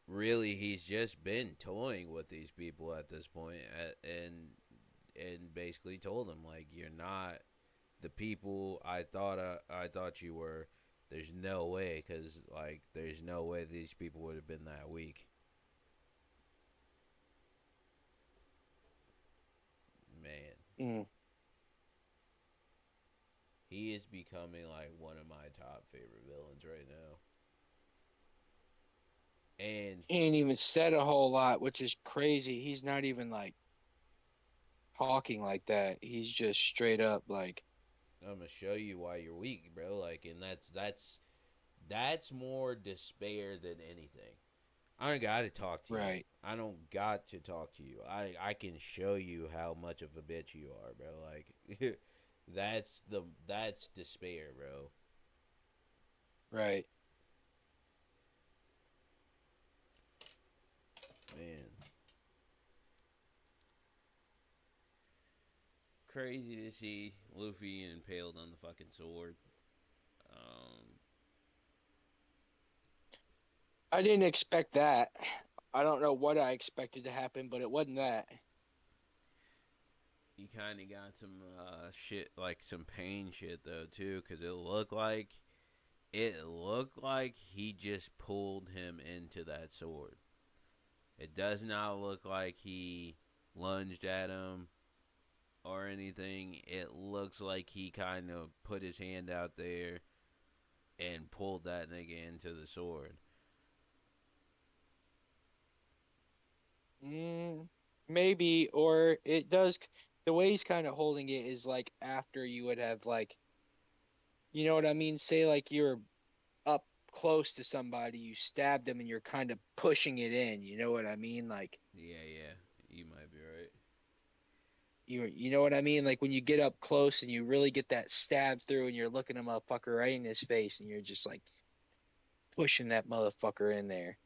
really he's just been toying with these people at this point, and basically told them like you're not the people I thought you were. There's no way, because like there's no way these people would have been that weak. Man, Mm. he is becoming like one of my top favorite villains right now. And He ain't even said a whole lot, which is crazy. He's not even like talking like that. He's just straight up like, I'm gonna show you why you're weak, bro. Like, and that's more despair than anything. I don't got to talk to you. right, I don't got to talk to you. I can show you how much of a bitch you are, bro. Like that's despair, bro. right. Man, crazy to see Luffy impaled on the fucking sword. Um, I didn't expect that. I don't know what I expected to happen, but it wasn't that. he kind of got some shit, like some pain shit though too, because it looked like he just pulled him into that sword. It does not look like he lunged at him or anything. It looks like he kind of put his hand out there and pulled that nigga into the sword. Mm, maybe, or it does. The way he's kind of holding it is like after you would have like, you know what I mean? Say like you're up close to somebody, you stabbed them, and you're kind of pushing it in. You know what I mean? Like Yeah, yeah, you might be right. you know what I mean? Like when you get up close and you really get that stab through, and you're looking a motherfucker right in his face, and you're just like pushing that motherfucker in there.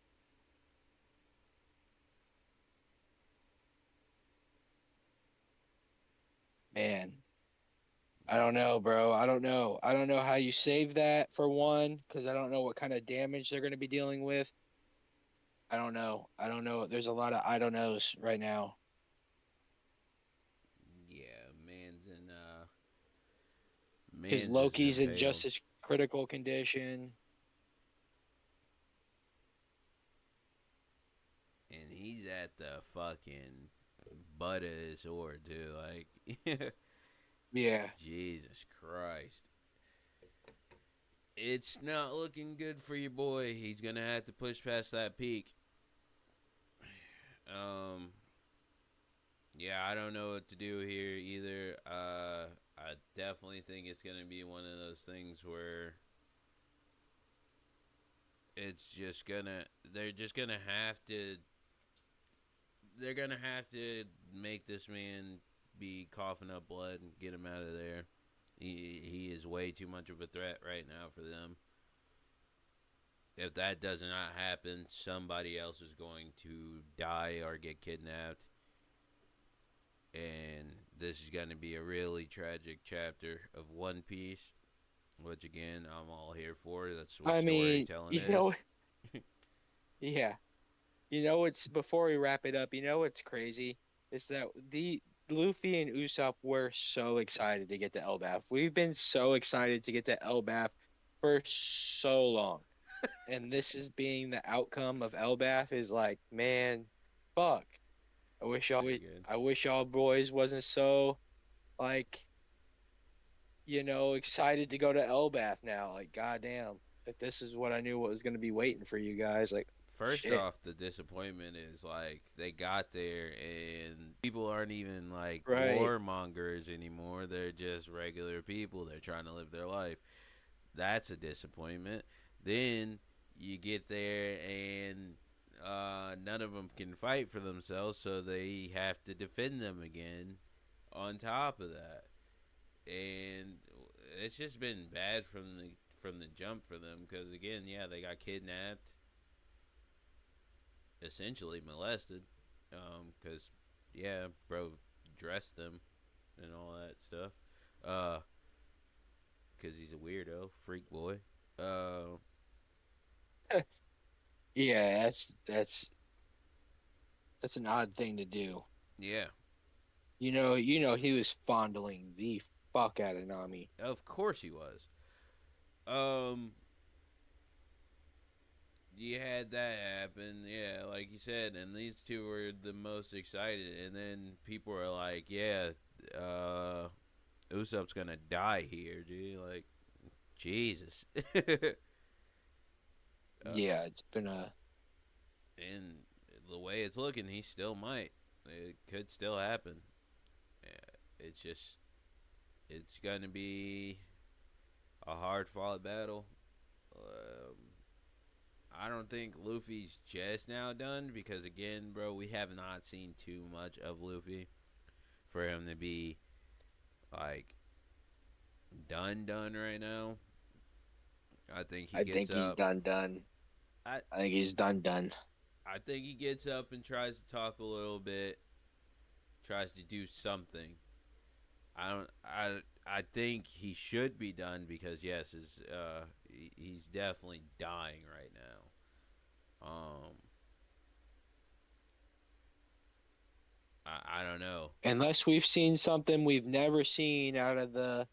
Man, I don't know, bro. I don't know. I don't know how you save that for one, because I don't know what kind of damage they're going to be dealing with. I don't know. I don't know. There's a lot of I don't knows right now. Yeah, Because man's just Loki's in impaled. just as critical condition. And he's at the fucking butt of his sword too. Like, Yeah. Jesus Christ. It's not looking good for your boy. He's gonna have to push past that peak. Um, yeah, I don't know what to do here either. I definitely think it's gonna be one of those things where it's just gonna they're just gonna have to they're gonna have to make this man be coughing up blood and get him out of there. He is way too much of a threat right now for them. If that does not happen, somebody else is going to die or get kidnapped, and this is going to be a really tragic chapter of One Piece. Which again, I'm all here for. That's what I mean, storytelling is. yeah. What's before we wrap it up, what's crazy is that the Luffy and Usopp were so excited to get to Elbaf. We've been so excited to get to Elbaf for so long. And this is being the outcome of Elbaf is like, man, fuck. Pretty good. I wish y'all boys wasn't so like, excited to go to Elbaf now. Like, goddamn, if this is what I knew what was gonna be waiting for you guys, like First shit. off, the disappointment is like they got there and people aren't even like Right. warmongers anymore. They're just regular people. They're trying to live their life. That's a disappointment. Then you get there and none of them can fight for themselves, so they have to defend them again. On top of that, and it's just been bad from the jump for them because again, yeah, they got kidnapped, essentially molested, because yeah, bro dressed them and all that stuff, uh, because he's a weirdo, freak boy. Uh, Yeah, that's an odd thing to do. yeah, He was fondling the fuck out of Nami. of course he was. Um, you had that happen, yeah, like you said, and these two were the most excited, and then people were like, yeah, uh, Usopp's gonna die here, dude. Like, Jesus. Yeah, it's been a And the way it's looking, he still might. It could still happen. It's just, it's gonna be a hard fought battle. Um, I don't think Luffy's just now done because again, bro, we have not seen too much of Luffy for him to be like done right now. I think he I gets think he's up. done. I I think he's done. I think he gets up and tries to talk a little bit, tries to do something. I think he should be done because yes, he's definitely dying right now. I don't know. Unless we've seen something we've never seen out of the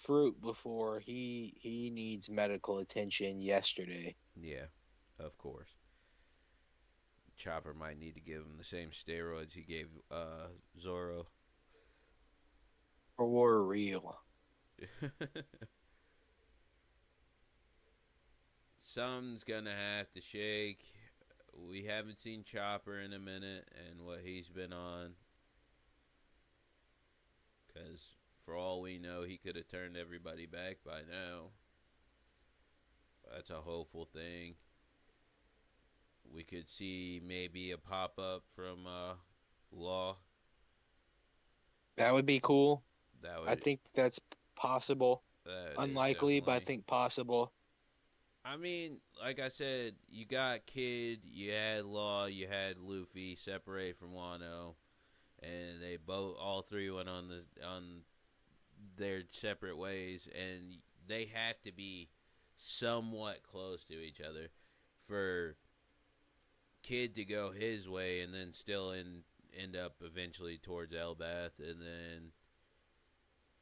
fruit before, he needs medical attention yesterday. Yeah, of course. Chopper might need to give him the same steroids he gave Zoro. For real. Something's gonna have to shake. We haven't seen Chopper in a minute and what he's been on. Because for all we know, he could have turned everybody back by now. That's a hopeful thing. We could see maybe a pop up from Law. That would be cool. That I would think that's possible. that is Unlikely, but I definitely. think possible. I mean, like I said, you got Kid, you had Law, you had Luffy separate from Wano, and they both all three went on their separate ways, and they have to be somewhat close to each other for Kid to go his way and then still end up eventually towards Elbath, and then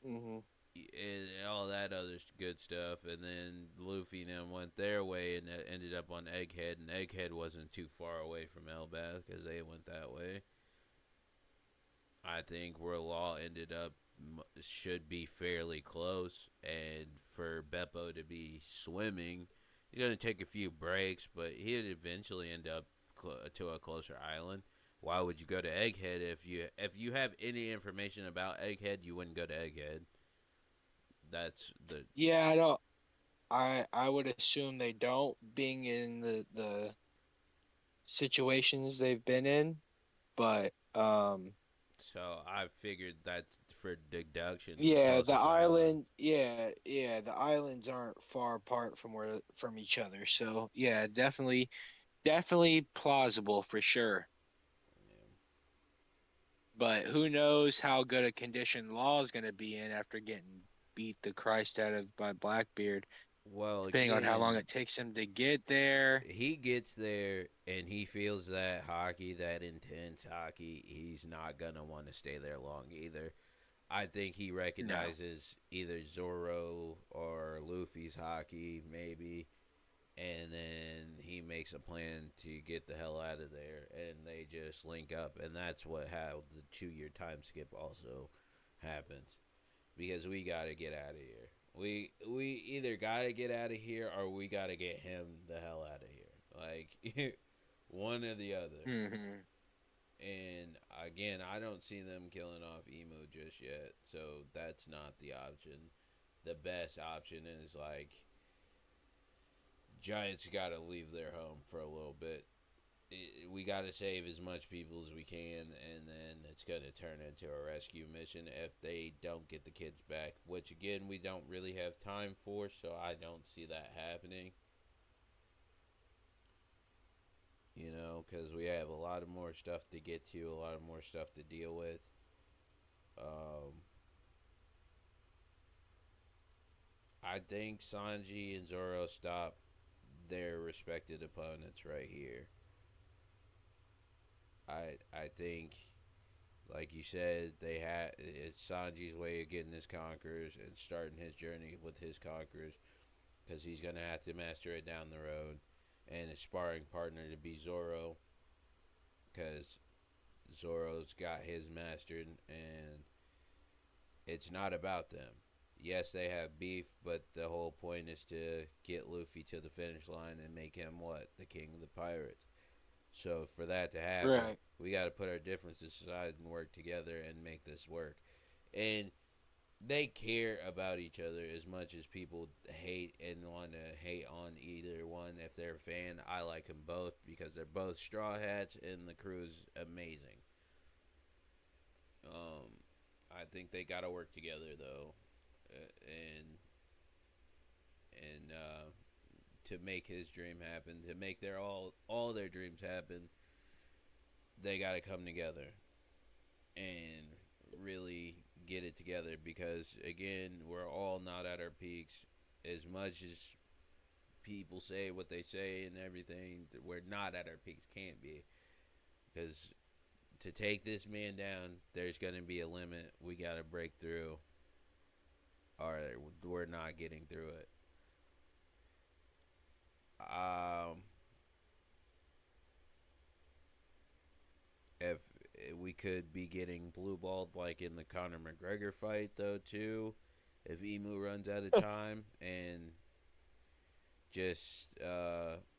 Mhm. and all that other good stuff, and then Luffy and them went their way and ended up on Egghead, and Egghead wasn't too far away from Elbath because they went that way. I think where Law ended up should be fairly close, and for Beppo to be swimming, he's going to take a few breaks, but he'd eventually end up to a closer island. Why would you go to Egghead if you have any information about Egghead? You wouldn't go to Egghead. That's the Yeah, I don't. I would assume they don't, being in the situations they've been in, but so I figured that for deduction, the yeah, closest island. the islands aren't far apart from each other. So yeah, definitely plausible for sure. Yeah. But who knows how good a condition Law is going to be in after getting beat the Christ out of by Blackbeard, Well, depending on how long again, it takes him to get there. he gets there and he feels that hockey, that intense hockey, he's not gonna want to stay there long either. I think he No. recognizes either Zoro or Luffy's hockey, maybe, and then he makes a plan to get the hell out of there, and they just link up, and that's what how the 2 year time skip also happens because we gotta get out of here. We either gotta get out of here or we gotta get him the hell out of here. Like one or the other. Hmm. And again, I don't see them killing off Emu just yet, so that's not the option. The best option is like Giants gotta leave their home for a little bit. We got to save as much people as we can, and then it's going to turn into a rescue mission if they don't get the kids back, which again, we don't really have time for, so I don't see that happening. Because we have a lot of more stuff to get to, a lot of more stuff to deal with. Um, I think Sanji and Zoro stop their respected opponents right here. I think, like you said, it's Sanji's way of getting his conquerors and starting his journey with his conquerors because he's gonna have to master it down the road, and his sparring partner to be Zoro because Zoro's got his mastered, and it's not about them. Yes, they have beef, but the whole point is to get Luffy to the finish line and make him what? The king of the pirates. So for that to happen, Right. we got to put our differences aside and work together and make this work. And they care about each other as much as people hate and want to hate on either one. If they're a fan, I like them both because they're both straw hats and the crew is amazing. Um, I think they got to work together though, and to make his dream happen, to make their all their dreams happen, they got to come together and really get it together because again, we're all not at our peaks as much as people say what they say and everything. We're not at our peaks, can't be, because to take this man down, there's going to be a limit. We got to break through, or we're not getting through it. Um, if we could be getting blue balled like in the Conor McGregor fight, though, too. If Emu runs out of time and just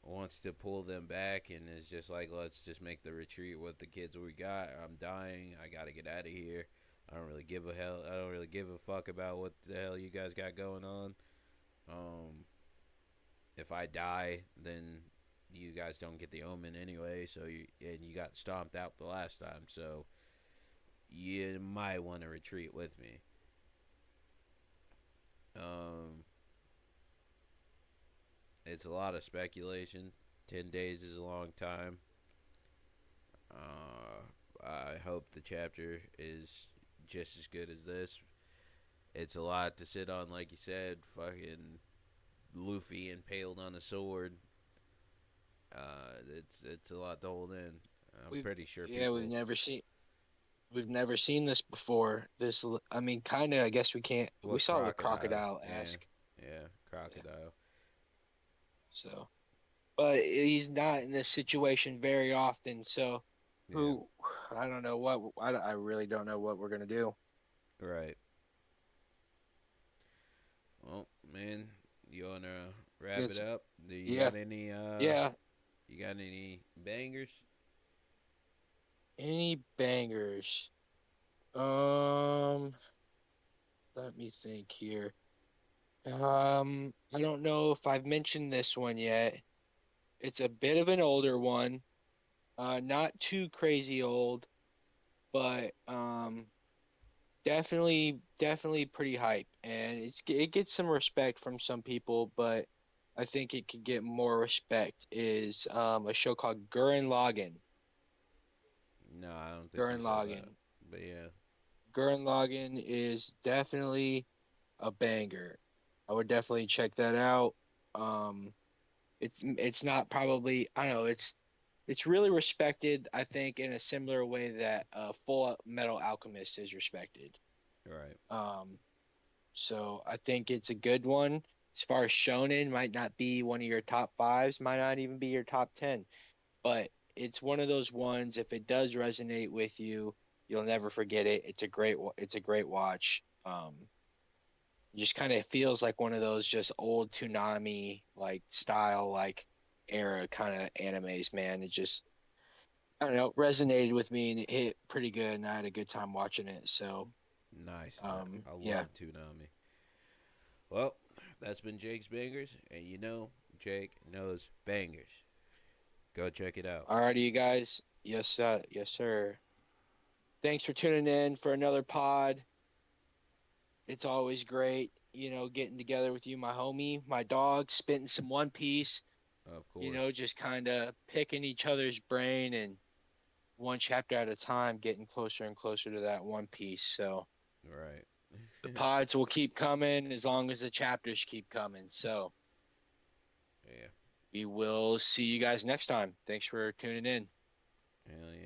wants to pull them back and is just like, let's just make the retreat with the kids we got. I'm dying. I got to get out of here. I don't really give a hell. I don't really give a fuck about what the hell you guys got going on. Um, if I die, then you guys don't get the omen anyway. So you got stomped out the last time. So you might want to retreat with me. Um, it's a lot of speculation. 10 days is a long time. Uh, I hope the chapter is just as good as this. It's a lot to sit on, like you said. Fucking Luffy impaled on a sword. It's a lot to hold in. I'm We've pretty sure yeah, people. we've never seen this before. I mean, kind of. I guess we can't. We What saw the crocodile? crocodile Yeah, esque. yeah, Yeah. crocodile. So, but he's not in this situation very often. So, Yeah, who? I don't know what. I really don't know what we're gonna do. right. Well, man, you wanna wrap it It's up? Do you yeah, got any? yeah. You got any bangers? Any bangers? Um, Let me think here. I don't know if I've mentioned this one yet. It's a bit of an older one. Not too crazy old, but definitely pretty hype, and it gets some respect from some people, but I think it could get more respect. Is a show called Gurren Lagann. No, I don't think you Gurren said that. Lagann. But yeah, Gurren Lagann is definitely a banger. I would definitely check that out. Um, it's not probably I don't know it's really respected I think in a similar way that Full Metal Alchemist is respected. right. Um, so I think it's a good one. As far as shonen, might not be one of your top fives, might not even be your top 10, but it's one of those ones. If it does resonate with you, you'll never forget it. It's a great watch. Just kind of feels like one of those just old Toonami like style like era kind of animes, man. It just I don't know, resonated with me and it hit pretty good and I had a good time watching it. So, Nice. I yeah. love Toonami. Well, that's been Jake's Bangers, and Jake knows bangers. Go check it out. Alrighty, you guys. Yes, sir. Thanks for tuning in for another pod. It's always great, getting together with you, my homie, my dog, spitting some One Piece, Of course. just kind of picking each other's brain and one chapter at a time, getting closer and closer to that One Piece. So Right. the pods will keep coming as long as the chapters keep coming. So Yeah. we will see you guys next time. Thanks for tuning in. Hell yeah.